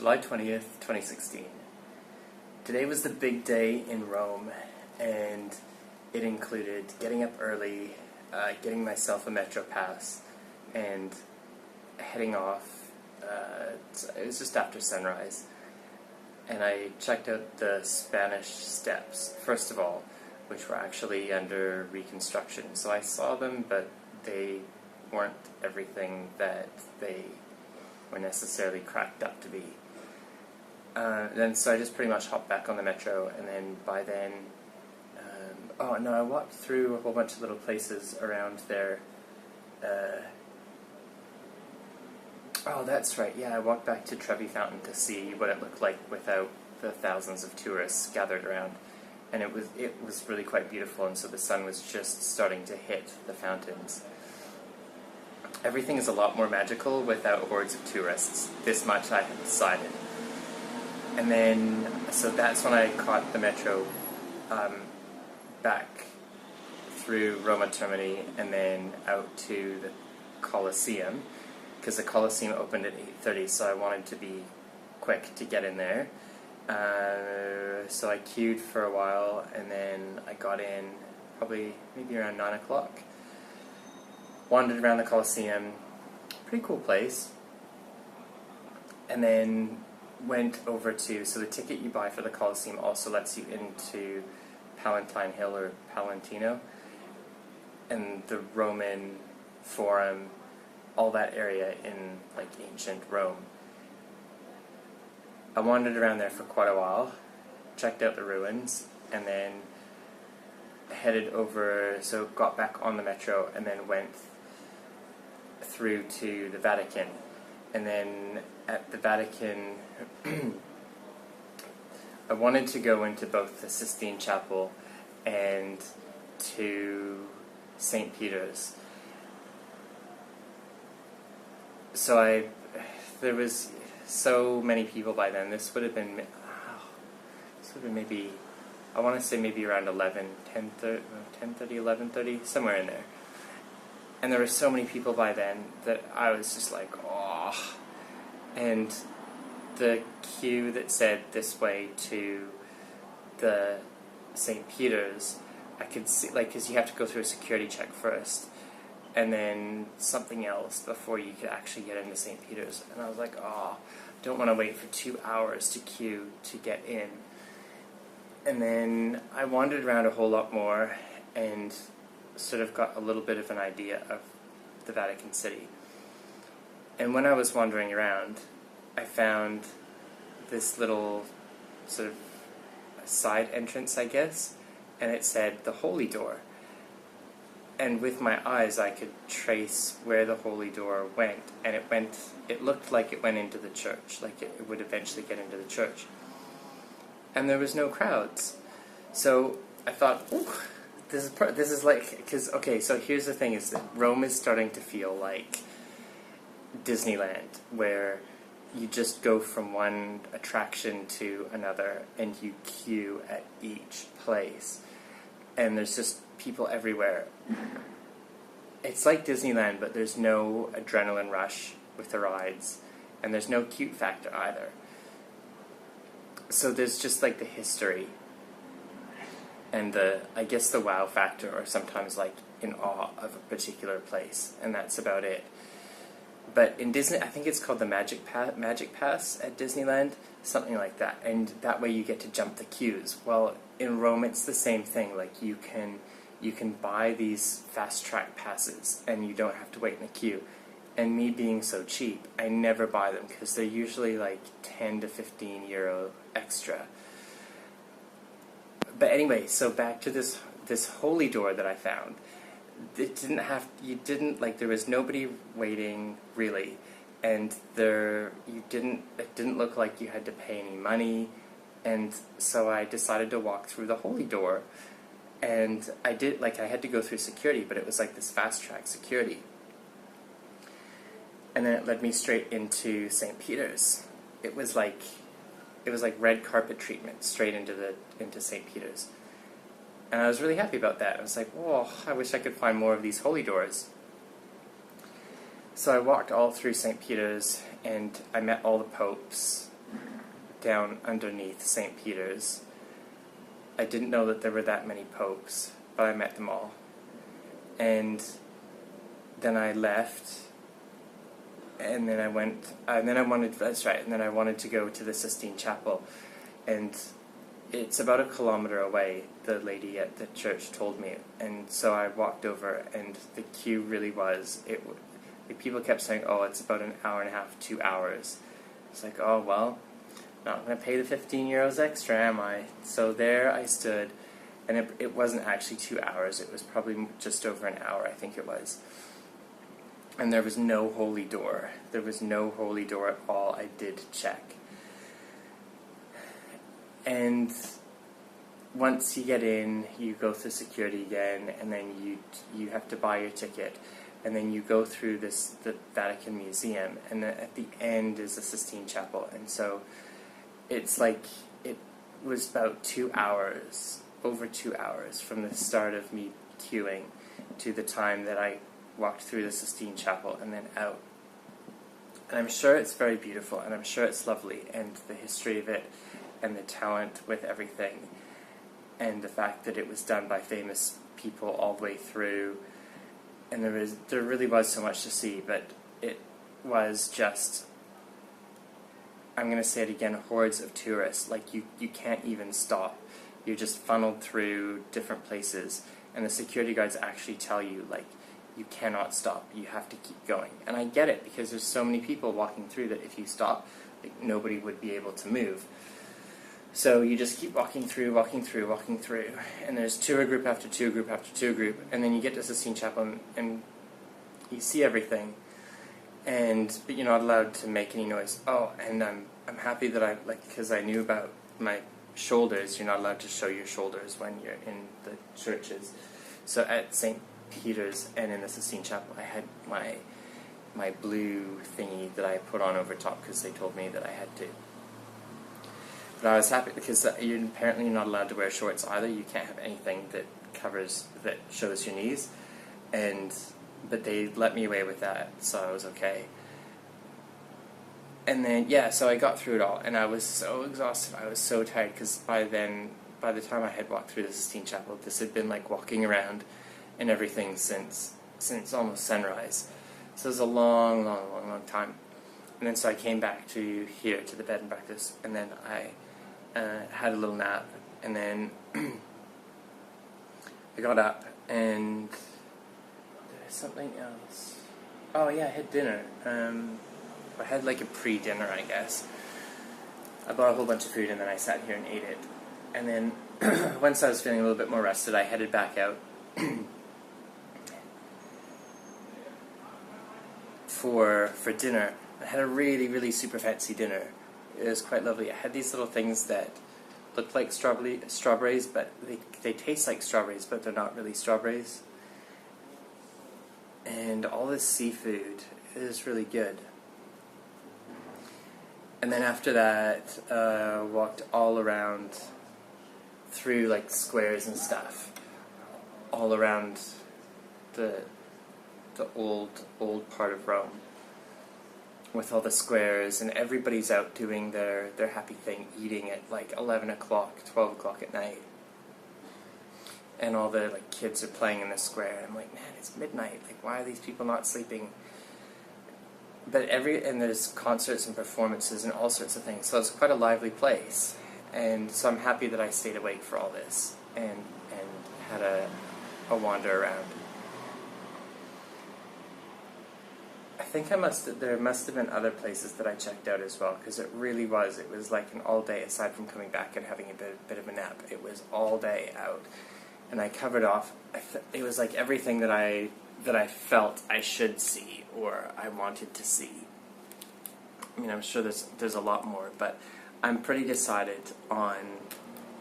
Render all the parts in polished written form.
July 20th, 2016. Today was the big day in Rome, and it included getting up early, getting myself a Metro pass, and heading off. It was just after sunrise, and I checked out the Spanish Steps, first of all, which were actually under reconstruction. So I saw them, but they weren't everything that they were necessarily cracked up to be. So I just pretty much hopped back on the Metro, and then by then, I walked through a whole bunch of little places around there. That's right, yeah, I walked back to Trevi Fountain to see what it looked like without the thousands of tourists gathered around. And it was really quite beautiful, and so the sun was just starting to hit the fountains. Everything is a lot more magical without hordes of tourists. This much I have decided. And then, so that's when I caught the Metro back through Roma Termini and then out to the Colosseum, because the Colosseum opened at 8:30, so I wanted to be quick to get in there. So I queued for a while, and then I got in maybe around 9 o'clock. Wandered around the Colosseum, pretty cool place, and then went over to, so the ticket you buy for the Colosseum also lets you into Palatine Hill or Palantino, and the Roman Forum, all that area in like ancient Rome. I wandered around there for quite a while, checked out the ruins, and then headed over, so got back on the Metro, and then went through to the Vatican. And then at the Vatican, I wanted to go into both the Sistine Chapel and to St. Peter's. So there was so many people by then. This would have been maybe, I want to say maybe around 10:30, 11:30, somewhere in there. And there were so many people by then that I was just like, oh. And the queue that said this way to the St. Peter's, I could see, like, because you have to go through a security check first, and then something else before you could actually get into St. Peter's. And I was like, oh, I don't want to wait for 2 hours to queue to get in. And then I wandered around a whole lot more, and sort of got a little bit of an idea of the Vatican City. And when I was wandering around, I found this little sort of side entrance, I guess, and it said the Holy Door. And with my eyes I could trace where the Holy Door went, and it looked like it went into the church, like it would eventually get into the church. And there was no crowds. So I thought, ooh, this is like, because, okay, so here's the thing, is that Rome is starting to feel like Disneyland, where you just go from one attraction to another, and you queue at each place, and there's just people everywhere. It's like Disneyland, but there's no adrenaline rush with the rides, and there's no cute factor either. So there's just like the history and I guess the wow factor, or sometimes like in awe of a particular place, and that's about it. But in Disney, I think it's called the Magic Pass at Disneyland, something like that, and that way you get to jump the queues. Well, in Rome it's the same thing. Like you can buy these fast track passes, and you don't have to wait in a queue. And me being so cheap, I never buy them because they're usually like 10 to 15 euro extra. But anyway, so back to this Holy Door that I found. It there was nobody waiting really, and it didn't look like you had to pay any money, and so I decided to walk through the Holy Door, and I had to go through security, but it was like this fast track security. And then it led me straight into St. Peter's. It was like red carpet treatment straight into St. Peter's. And I was really happy about that. I was like, oh, I wish I could find more of these holy doors. So I walked all through St. Peter's, and I met all the popes, down underneath St. Peter's. I didn't know that there were that many popes, but I met them all. And then I left, and then I wanted to go to the Sistine Chapel, and it's about 1 kilometer away, the lady at the church told me, and so I walked over, and the queue really was, people kept saying, oh, it's about an hour and a half, 2 hours. It's like, oh, well, not going to pay the 15 euros extra, am I? So there I stood, and it wasn't actually 2 hours, it was probably just over an hour, I think it was. And there was no holy door. There was no holy door at all. I did check. And once you get in, you go through security again, and then you have to buy your ticket, and then you go through the Vatican Museum, and then at the end is the Sistine Chapel, and so it's like it was about 2 hours, over 2 hours from the start of me queuing to the time that I walked through the Sistine Chapel and then out. And I'm sure it's very beautiful, and I'm sure it's lovely, and the history of it, and the talent with everything, and the fact that it was done by famous people all the way through, and there really was so much to see, but it was just, I'm going to say it again, hordes of tourists. Like, you can't even stop. You're just funneled through different places, and the security guards actually tell you, like, you cannot stop. You have to keep going. And I get it, because there's so many people walking through that if you stop, like, nobody would be able to move. So you just keep walking through, and there's tour group after tour group after tour group, and then you get to Sistine Chapel and you see everything, but you're not allowed to make any noise. Oh, and I'm happy that because I knew about my shoulders, you're not allowed to show your shoulders when you're in the churches. So at St. Peter's and in the Sistine Chapel, I had my blue thingy that I put on over top because they told me that I had to. But I was happy because you're apparently not allowed to wear shorts either. You can't have anything that shows your knees. But they let me away with that, so I was okay. And then, so I got through it all, and I was so exhausted. I was so tired, because by the time I had walked through the Sistine Chapel, this had been like walking around and everything since almost sunrise. So it was a long, long, long, long time. And then so I came back to here, to the bed and breakfast, and then I had a little nap, and then I got up, and there's something else. Oh yeah, I had dinner. I had like a pre-dinner, I guess. I bought a whole bunch of food, and then I sat here and ate it. And then once I was feeling a little bit more rested, I headed back out for dinner. I had a really, really super fancy dinner. It was quite lovely. I had these little things that looked like strawberries, but they taste like strawberries, but they're not really strawberries. And all this seafood is really good. And then after that, walked all around through like squares and stuff, all around the old part of Rome, with all the squares, and everybody's out doing their happy thing, eating at like 11 o'clock, 12 o'clock at night. And all the like kids are playing in the square, and I'm like, man, it's midnight, like why are these people not sleeping? But and there's concerts and performances and all sorts of things, so it's quite a lively place. And so I'm happy that I stayed awake for all this, and had a wander around. I think there must have been other places that I checked out as well, because it was like an all day, aside from coming back and having a bit of a nap, it was all day out. And I covered off, it was like everything that I felt I should see, or I wanted to see. I mean, I'm sure there's a lot more, but I'm pretty decided on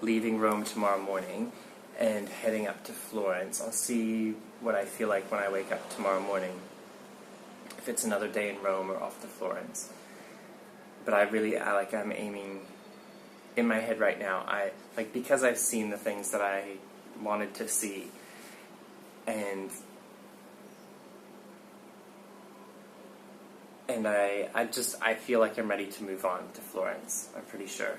leaving Rome tomorrow morning and heading up to Florence. I'll see what I feel like when I wake up tomorrow morning, if it's another day in Rome or off to Florence. But I'm aiming, in my head right now, because I've seen the things that I wanted to see, and And I feel like I'm ready to move on to Florence. I'm pretty sure.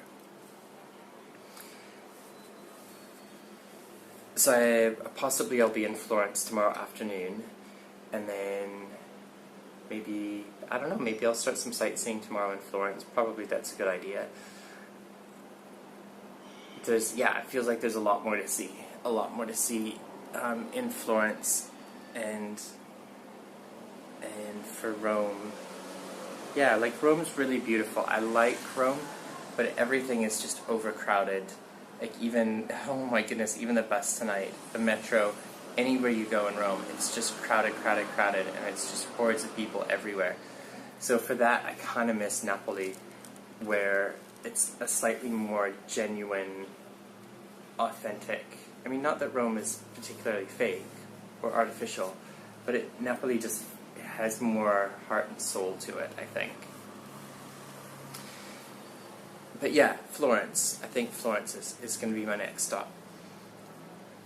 So possibly I'll be in Florence tomorrow afternoon, and then maybe, I don't know, maybe I'll start some sightseeing tomorrow in Florence. Probably that's a good idea. It feels like there's a lot more to see. A lot more to see in Florence, and for Rome. Yeah, like Rome's really beautiful. I like Rome, but everything is just overcrowded. Like even, oh my goodness, even the bus tonight, the metro, anywhere you go in Rome, it's just crowded, and it's just hordes of people everywhere. So for that, I kind of miss Napoli, where it's a slightly more genuine, authentic. I mean, not that Rome is particularly fake or artificial, but Napoli just has more heart and soul to it, I think. But yeah, Florence. I think Florence is going to be my next stop.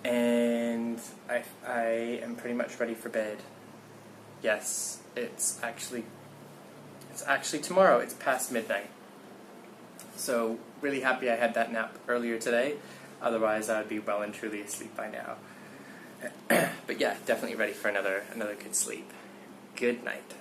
And I am pretty much ready for bed. Yes, it's actually tomorrow. It's past midnight. So really happy I had that nap earlier today. Otherwise, I would be well and truly asleep by now. But yeah, definitely ready for another good sleep. Good night.